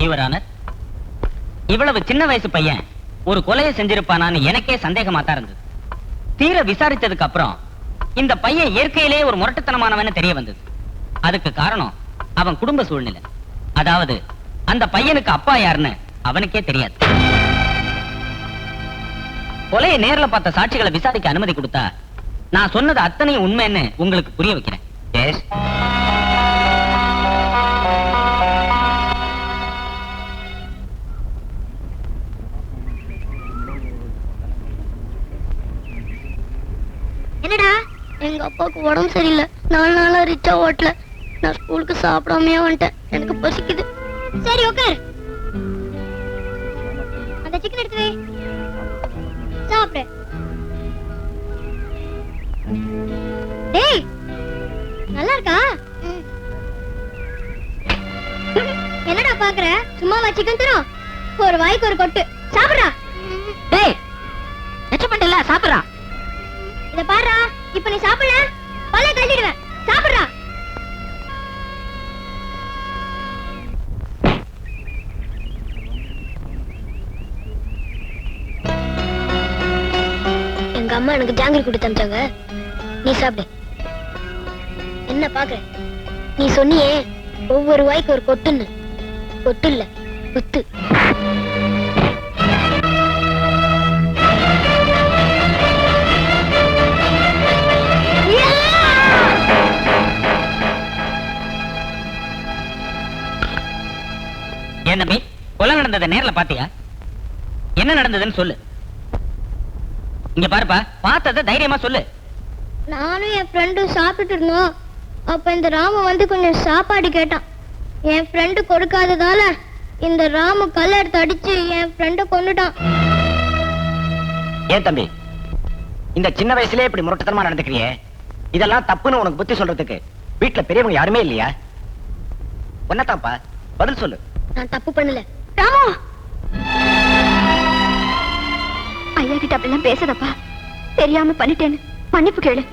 Your honour, இவ்வளவு சின்ன வயசு பையன் ஒரு கொலையை செஞ்சிருப்பானான்னு எனக்கே சந்தேகமா தான் இருந்தது. தீர விசாரிச்சதுக்கு அப்புறம் இந்த பையன் இயற்கையிலே ஒரு முரட்டுத்தனமானவன்னு தெரிய வந்தது. அதுக்கு காரணம் அவன் குடும்ப சூழ்நிலை. அதாவது அந்த பையனுக்கு அப்பா யாருன்னு அவனுக்கே தெரியாது. கொலையை நேர்ல பார்த்த சாட்சிகளை விசாரிக்க அனுமதி கொடுத்தா நான் சொன்னது அத்தனையும் உண்மைன்னு உங்களுக்கு புரிய வைக்கிறேன். என்னடா, எங்க அப்பாவுக்கு உடம்பு சரியில்லை, 4 நாளா ரிச்சா ஓட்டல. நான் ஸ்கூலுக்கு சாப்பிடாமையே வந்துட்டேன். எனக்கு பசிக்குது. சரி உட்கார். அந்த சிக்கன் எடுத்து வை, சாப்பிடு. டேய், நல்லா இருக்கா? என்னடா பாக்குற? சும்மாவா சிக்கன் தரும்? ஒரு வாய்க்கு ஒரு கொட்டு சாப்பிடுறா. டேய், எச்சப்பண்டல சாப்பிடுறா. இத பாருடா, இப்ப நீ சாப்பிடல பல்ல கழிடுவேன். சாப்பிடுறா. எங்க அம்மா எனக்கு ஜாங்கிரி கொடுத்து அனுப்பிச்சாங்க. நீ சாப்பிடு. என்ன பாக்குற? நீ சொன்னியே ஒவ்வொரு வாய்க்கு ஒரு கொட்டுன்னு. கொட்டு இல்ல, குத்து. ஏன் தம்பி, கொலை நடந்ததை நேர்ல பாத்தியா? என்ன நடந்ததுன்னு சொல்லு. இங்க பாருப்பா, பார்த்தத தைரியமா சொல்லு. நானும் என் ஃப்ரெண்டும் சாப்பிட்டு இருந்தோம். அப்ப இந்த ராமு வந்து கொஞ்சம் சாப்பாடு கேட்டான். என் ஃப்ரெண்டு கொடுக்காததால இந்த ராமு கல்ல எடுத்து அடிச்சு என் ஃப்ரெண்ட கொன்னுட்டான். ஏன் தம்பி, இந்த சின்ன வயசுலயே இப்படி முரட்டுத்தனமா நடந்துக்கிறியே, இதெல்லாம் தப்புன்னு உனக்கு புத்தி சொல்றதுக்கு வீட்டுல பெரியவங்க யாருமே இல்லையா? ஒன்னதாப்பா, பதில் சொல்லு. நான் தப்பு பண்ணல ராமு. ஐயா கிட்ட அப்படிலாம் பேசாதப்பா. தெரியாம பண்ணிட்டேன்னு மன்னிப்பு கேளு.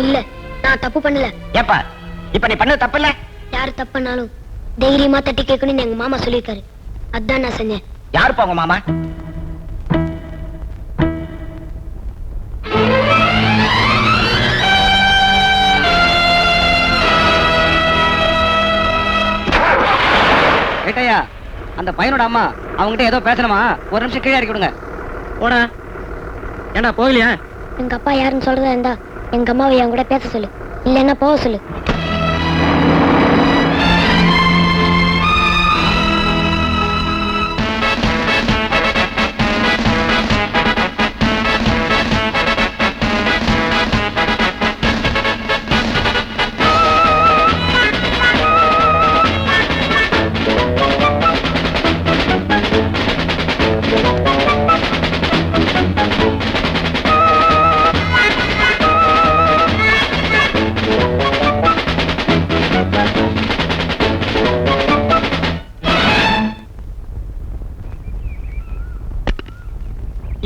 இல்ல, நான் தப்பு பண்ணல. ஏப்பா, இப்ப நீ பண்ணது தப்பு இல்ல? யாரு தப்பு பண்ணாலும் தைரியமா தட்டி கேட்கணும்னு எங்க மாமா சொல்லியிருக்காரு. அதான் நான் செஞ்சேன். யாரு போங்க மாமா? ஏட்டையா, அந்த பையனோட அம்மா அவங்ககிட்ட ஏதோ பேசணுமா? ஒரு நிமிஷம் கீழே இறக்கி விடுங்க. போடா. ஏண்டா போகலையா? எங்க அப்பா யாருன்னு சொல்றதா இருந்தா எங்க அம்மாவை என் கூட பேச சொல்லு, இல்லைன்னா போக சொல்லு.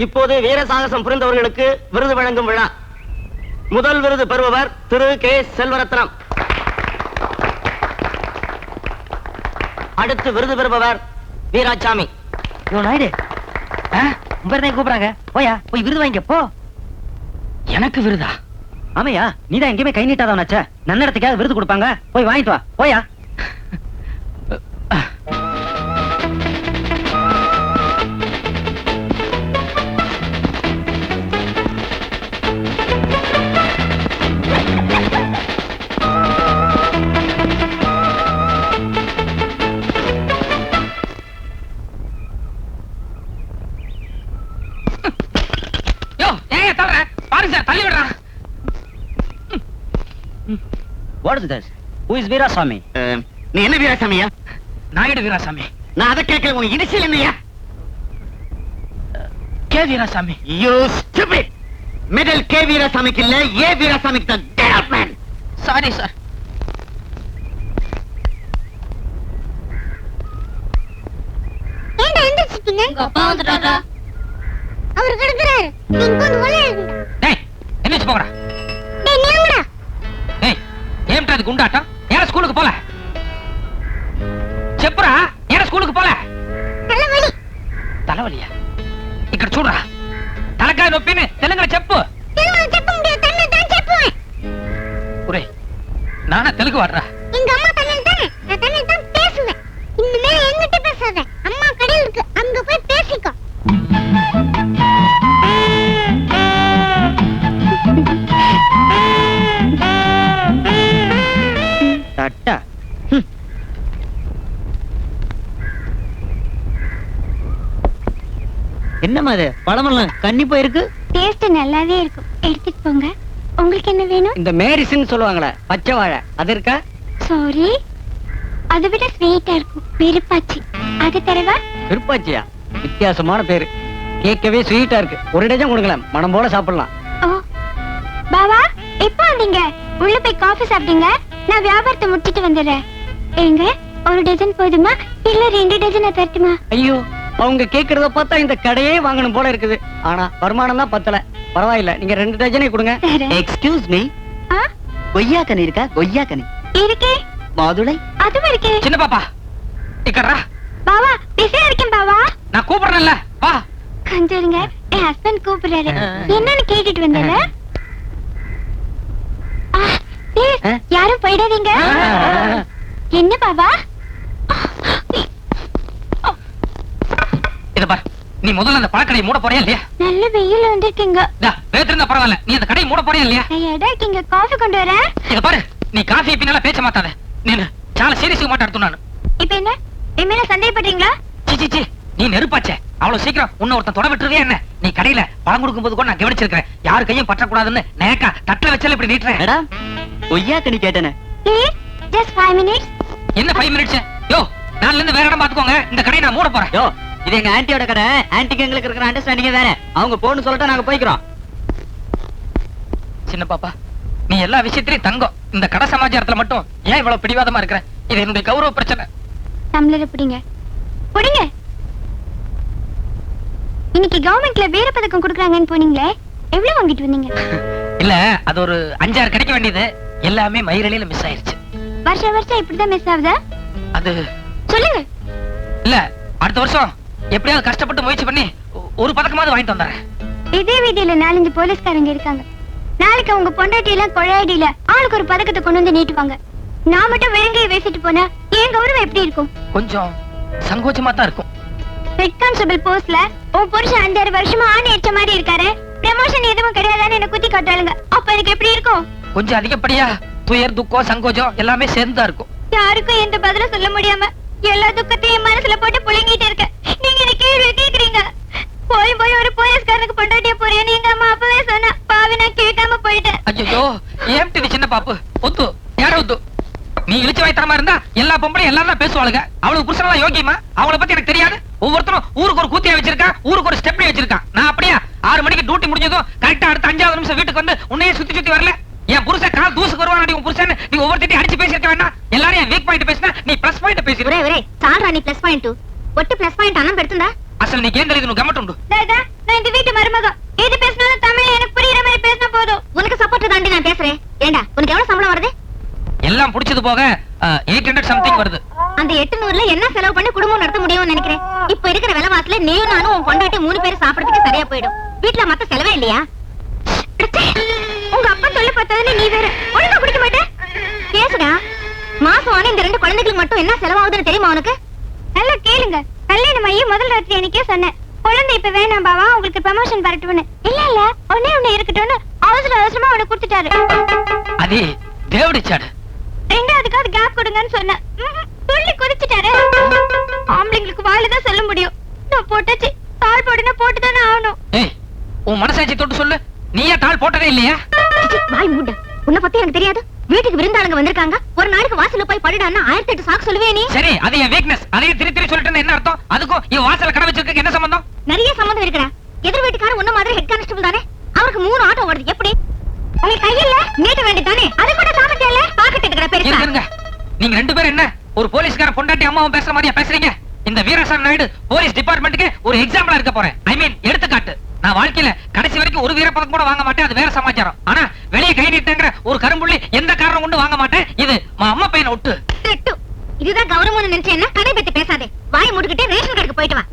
இப்போது வீர சாகசம் புரிந்தவர்களுக்கு விருது வழங்கும் விழா. முதல் விருது பெறுபவர் திரு கே செல்வரத்னம். அடுத்து விருது பெறுபவர் வீராசாமி. கூப்பிடுறாங்க, போயா போய் விருது வாங்கிக்க போ. எனக்கு விருதா? ஆமையா, நீதான் எங்கேயுமே கை நீட்டாதவனாச்சே. நன்னடத்துக்காக விருது கொடுப்பாங்க, போய் வாங்கிட்டு வா. போயா. What is this? Who is Veerasamy? நீ என்ன வீராசாமியா? நாயுடு வீராசாமி. நான் அதை கேட்கல. உன் இனிஷியல் என்னையா? K Veerasamy. You stupid! Middle K வீராசாமிக்கு இல்ல, ஏ வீராசாமிக்கு தான். Get up, man! Sorry, sir. ஏண்டா எந்திரிச்சிட்டீங்க? அப்பா வந்துட்டாரா? அவர் கிடக்குறாரு. நீங்க கொஞ்சம் வெளிய இருங்க. டேய், எந்திரிச்சு போங்கடா. டேய் நீங்கடா. டேய், ஏம்டா இது குண்டாட்டம்? ஏன் ஸ்கூலுக்கு போல? செப்புரா, ஏன் ஸ்கூலுக்கு போல? నొప్పిని తెలుగులో చెప్పు. ఒరే నాన్న తెలుగు వాడరా. எங்க அம்மா தமிழ் தானே, நான் தமிழ் தான் பேசுவேன். இனிமே என்கிட்ட பேசாத, அம்மா கடையில் இருக்கு, அங்க போய் பேசிக்கோ. தட்டா என்னம்மா அது பழமெல்லாம் கண்ணி போயிருக்கு. டேஸ்ட் நல்லாவே இருக்கும், எடுத்துட்டு போங்க. உங்களுக்கு என்ன வேணும்? இந்த மேரிசின்னு சொல்லுவாங்களே பச்சை வாழை அது இருக்கா? சாரி, அதை விட ஸ்வீட்டா இருக்கும், விருப்பாச்சி. அது தரவா? விருப்பாச்சியா? வித்தியாசமான பேரு, கேட்கவே ஸ்வீட்டா இருக்கு. ஒரு டஜன் கொடுங்களேன், மனம் போல சாப்பிடலாம். ஓ பாபா, எப்போ வந்தீங்க? உள்ள போய் காஃபி சாப்பிட்டீங்க, நான் வியாபாரத்தை முடிச்சிட்டு வந்துடுறேன். எங்க ஒரு டஜன் போதுமா இல்ல 2 டஜன் தரட்டுமா? ஐயோ, அவங்க கேக்குறத பார்த்தா இந்த கடையே வாங்கணும் போல இருக்குது. ஆனா வருமானம் தான் பத்தல. பரவாயில்ல, நீங்க 2 டஜனே கொடுங்க. எக்ஸ்கியூஸ் மீ, கொய்யா கனி இருக்கா? கொய்யா கனி இருக்கே. மாதுளை அதுவும் இருக்கே. சின்ன பாப்பா இக்கறா. பாபா பிஸியா இருக்கேன் பாபா. நான் கூப்பிடுறேன்ல, வா. கொஞ்சம் இருங்க, என் ஹஸ்பண்ட் கூப்பிடுறாரு, என்னன்னு கேட்டுட்டு வந்தேன். யாரும் போயிடாதீங்க. என்ன பாபா? இத பாரு, நீ முதல்ல அந்த பழக்கடையை மூட போறியா இல்லையா? நல்ல வெயில் வந்திருக்கீங்க. வேத்திருந்தா பரவாயில்ல, நீ அந்த கடையை மூட போறியா இல்லையா? டயர்டா இருக்கீங்க, காஃபி கொண்டு வரேன். இத பாரு, நீ காஃபி பின்னால பேச்ச மாட்டாத. நீ சால சீரியஸா மாட்டாடு நானு. இப்ப என்ன என் மேல சந்தேகப்படுறீங்களா? சி நீ நெருப்பாச்சே, அவ்வளவு சீக்கிரம் உன்ன ஒருத்தன் தொட விட்டுருவே என்ன? நீ கடையில பழம் கொடுக்கும் போது கூட நான் கவனிச்சிருக்கேன், யாரு கையும் பற்றக்கூடாதுன்னு நேக்கா தட்டுல வச்சால இப்படி நீட்டுறேன். மேடம், கொய்யா கனி கேட்டேனே. Please just 5 minutes. என்ன 5 மினிட்ஸ்? யோ, நாளைல இருந்து வேற இடம் பாத்துக்கோங்க, இந்த கடையை நான் மூட போறேன். யோ, இது எங்க ஆன்ட்டியோட கடை. ஆன்ட்டிக்கு எங்களுக்கு இருக்கிற அண்டர்ஸ்டாண்டிங் வேற. அவங்க போன்னு சொல்லட்டா நாங்க போய்க்கிறோம். சின்ன பாப்பா, நீ எல்லா விஷயத்திலயும் தங்கம், இந்த கடை சமாச்சாரத்துல மட்டும் ஏன் இவ்வளவு பிடிவாதமா இருக்கிற? இது என்னுடைய கௌரவ பிரச்சனை. டம்ளர் பிடிங்க, பிடிங்க. இன்னைக்கு கவர்மெண்ட்ல வீர பதக்கம் கொடுக்கறாங்கன்னு போனீங்களே, எவ்வளவு வாங்கிட்டு வந்தீங்க? இல்ல, அது ஒரு 5-6 கிடைக்க வேண்டியது, எல்லாமே மயிரலையில மிஸ் ஆயிருச்சு. வருஷம் இப்படிதான் மிஸ் ஆகுதா? அது சொல்லுங்க. இல்ல, அடுத்த வருஷம் எப்படியாவது கஷ்டப்பட்டு முயற்சி பண்ணி ஒரு பதக்கமாவது வாங்கிட்டு வந்துறேன். இதே வீதியில 4-5 போலீஸ்காரங்க இருக்காங்க. நாளைக்கு அவங்க பொண்டாட்டியில கொழையடியில ஆளுக்கு ஒரு பதக்கத்தை கொண்டு வந்து நீட்டுவாங்க. நான் மட்டும் வெறுங்கையை பேசிட்டு போனா என் கௌரவம் எப்படி இருக்கும்? கொஞ்சம் சங்கோச்சமா தான் இருக்கும். ஹெட் கான்ஸ்டபிள் போஸ்ட்ல உன் புருஷன் 5-6 வருஷமா ஆணி அடிச்ச மாதிரி இருக்காரு, ப்ரமோஷன் எதுவும் கிடையாதான்னு என்ன குத்தி காட்டாளுங்க. அப்ப எனக்கு எப்படி இருக்கும்? கொஞ்சம் அதிகப்படியா துயர், துக்கம், சங்கோஜம் எல்லாமே சேர்ந்தா இருக்கும். யாருக்கும் எந்த பதிலும் சொல்ல முடியாம எல்லா துக்கத்தையும் மனசுல போட்டு புழுங்கிட்டு இருக்க நீங்க இந்த கேள்வி கேக்குறீங்க. போய் ஒரு போலீஸ்காரனுக்கு பொண்டாட்டிய போறேன்னு எங்க அம்மா அப்பவே சொன்னா, பாவி நான் கேட்காம போயிட்டேன். ஐயோ, ஏம்டி சின்ன பாப்பு ஒத்து யார ஒத்து? நீ இழிச்சு வாய்த்தனமா இருந்தா எல்லா பொம்பளையும் எல்லாரும் தான் பேசுவாளுங்க. அவளுக்கு புருஷனெல்லாம் யோகியமா? அவளை பத்தி எனக்கு தெரியாது. ஒவ்வொருத்தரும் ஊருக்கு ஒரு கூத்தியா வச்சிருக்கா, ஊருக்கு ஒரு ஸ்டெப்னி வச்சிருக்கான். நான் அப்படியா 6 மணிக்கு டியூட்டி முடிஞ்சதும் கரெக்டா அடுத்த 5வது நிமிஷம் வீட்டுக்கு வந்து உன்னையே சுத்தி வரல? என் புருஷன் கால் தூசுக்கு வருவான், உன் புருஷன் நீ ஒவ்வொருத்தையும் அடிச்சு பேசிருக்க வேண்டாம். எல்லாரும் என் வீக் பாயிண்ட் பேசினா நீ பிளஸ் பாயிண்ட் பேசி. ஒரே சால்ரா நீ பிளஸ் பாயிண்ட் 2 ஒட்டு பிளஸ் பாயிண்ட் அண்ணன் பெடுத்துடா. அசல் நீ கேந்தல இது கமெண்ட் உண்டு. டேடா, நான் இந்த வீட்டு மருமக, எது பேசினாலும் தமிழ்ல எனக்கு புரியுற மாதிரி பேசினா போதும். உனக்கு சப்போர்ட் தாண்டி நான் பேசுறேன். ஏண்டா உனக்கு எவ்வளவு சம்பளம் வருது? எல்லாம் புடிச்சது போக 800 சம்திங் வருது. அந்த 800ல என்ன செலவு பண்ணி குடும்பம் நடத்த முடியும்னு நினைக்கிறேன். இப்ப இருக்கிற விலைவாசில நீயும் நானும் உன் பொண்டாட்டி 3 பேர் சாப்பிடுறதுக்கு சரியா போயிடும். வீட்டுல மத்த செலவே இல்லையா? உங்க அப்பா சொல்ல பார்த்ததுன்னு நீ வேற ஒழுங்கா குடிக்க மாட்டேன். பேசுடா. மாசம் ஆன இந்த 2 குழந்தைகளுக்கு மட்டும் என்ன செலவாகுதுன்னு தெரியுமா உனக்கு? நல்லா கேளுங்க. கல்யாணம் ஆகி முதல் ராத்திரி அன்னைக்கே சொன்னேன், குழந்தை இப்ப வேணாம் பாவா, உங்களுக்கு ப்ரமோஷன் வரட்டும்னு. இல்ல ஒண்ணே இருக்கட்டும்னு அவசரமா அவனை கொடுத்துட்டாரு. அது தேவடிச்சாடு. 2வதுக்காவது கேப் கொடுங்கன்னு சொன்னேன், துள்ளி குதிச்சுட்டாரு. ஆம்பளைங்களுக்கு வாயில்தான் சொல்ல முடியும். நான் போட்டாச்சு, தாள் போடுனா போட்டுதானே ஆகணும். ஏய், உன் மனசாட்சி தொட்டு சொல்லு, நீயே தாள் போட்டதே இல்லையா? வாய் மூட. உன்னை பத்தி எனக்கு தெரியாது. வீட்டுக்கு விருந்தாளுங்க வந்திருக்காங்க, ஒரு நாளைக்கு வாசல்ல போய் படுடான்னா 1008 சாக்கு சொல்லுவே நீ. சரி, அது என் வீக்னஸ். அதையும் திருத்தி சொல்லிட்டு என்ன அர்த்தம்? அதுக்கும் இவ வாசல்ல கடை வச்சிருக்க என்ன சம்பந்தம்? நிறைய சம்பந்தம் இருக்குடா. எதிர் வீட்டுக்காரன் உன்ன மாதிரி ஹெட் கான்ஸ்டபிள் தானே, அவருக்கு 3 ஆட்டோ ஓடுது. எப்படி உங்களுக்கு கையில நீட்ட வேண்டியதானே? அது கூட சாமட்டியல்ல பாக்கெட் எடுக்கற பெருசா. இருங்க, நீங்க 2 பேரும் என்ன ஒரு போலீஸ்கார பொண்டாட்டி அம்மாவும் பேசுற மாதிரியா பேசுறீங்க? இந்த வீரசாமி நாயுடு போலீஸ் டிபார்ட்மெண்ட்டுக்கு ஒரு எக்ஸாம்பிளா இருக்க போறேன். ஐ மீன் எடுத்துக்காட்டு. நான் வாழ்க்கையில கடைசி வரைக்கும் ஒரு வீரப்பதக்கம் கூட வாங்க மாட்டேன், அது வேற சமாச்சாரம். ஆனா வெளியே கை நீட்டங்கிற ஒரு கரும்புள்ளி எந்த காரணம் கொண்டு வாங்க மாட்டேன். இது அம்மா பையனை விட்டு. இதுதான் கௌரவம்னு நினைச்சேன்னா கடை பத்தி பேசாதே. வாய் மூடிக்கிட்டே ரேஷன் கடைக்கு போயிட்டு வா.